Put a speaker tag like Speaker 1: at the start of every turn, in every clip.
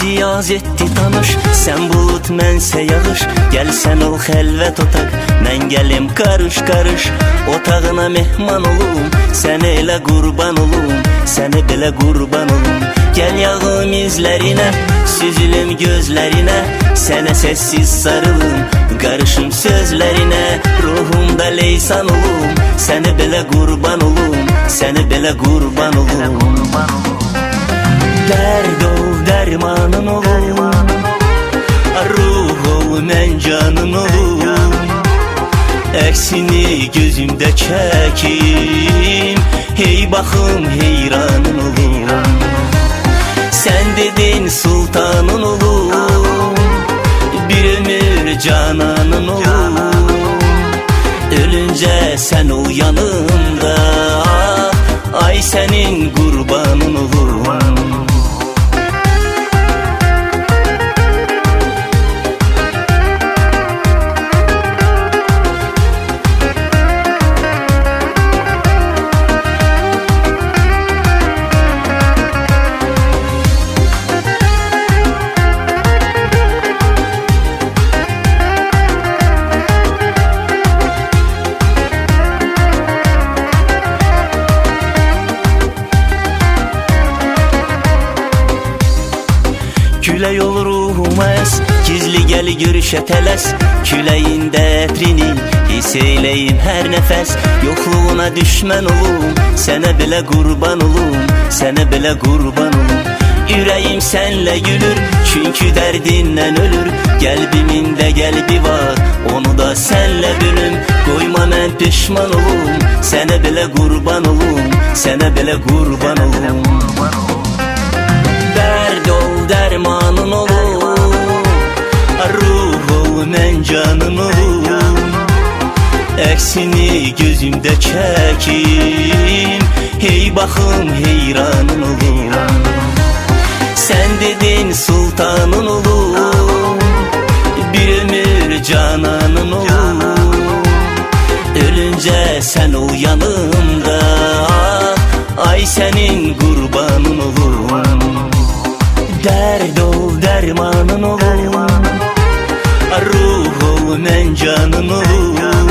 Speaker 1: Bizi yaz etdi tanış, sen bulut mənsə yağış. Gəl sən ol xəlvət otaq, mən gəlim qarış qarış. Otağına mehman olum, sənə elə qurban olum, sənə belə qurban olum. Gəl yağım izlərinə, süzülüm gözlərinə, sənə səssiz sarılım, qarışım sözlərinə. Ruhumda leysan olum, sənə belə qurban olum, sənə belə qurban olum. Dərd ol, dərmanın olum, ruh ol, mən canın olum. Əksini gözümdə çəkim, hey baxım heyranın olum. Sən dedin sultanın olum, bir ömür cananın olum. Ölüncə sən ol yanımda, ay sənin qurbanın olum. Külək olur ruhuma əs, gizli gəl görüşə tələs. Küləyində ətrini hiss eyləyim hər nəfəs. Yoxluğuna düşmən olum, sənə belə qurban olum, sənə belə qurban olum. Ürəyim sənlə gülür, çünki dərdindən ölür. Qəlbimində qəlbi var, onu da sənlə bölüm. Qoyma mən peşman olum, sənə belə qurban olum, sənə belə qurban olum. Dərd ol, dərmanın olum, ruh ol, mən canın olum. Əksini gözümdə çəkim, hey baxım heyranın olum. Sən dedin sultanın olum, bir ömür cananın olum. Ölüncə sən ol yanımda, ay sənin qurbanın olum. Dərd ol, dərmanın olum, ruh ol, mən canın olum.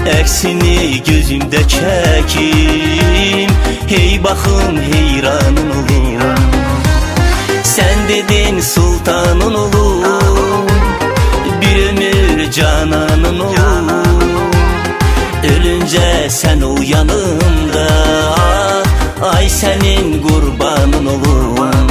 Speaker 1: Əksini gözümdə çəkim, hey baxım heyranın olum. Sən dedin sultanın olum, bir ömür cananın olum. Ölüncə sən ol yanımda, ay sənin qurbanın olum.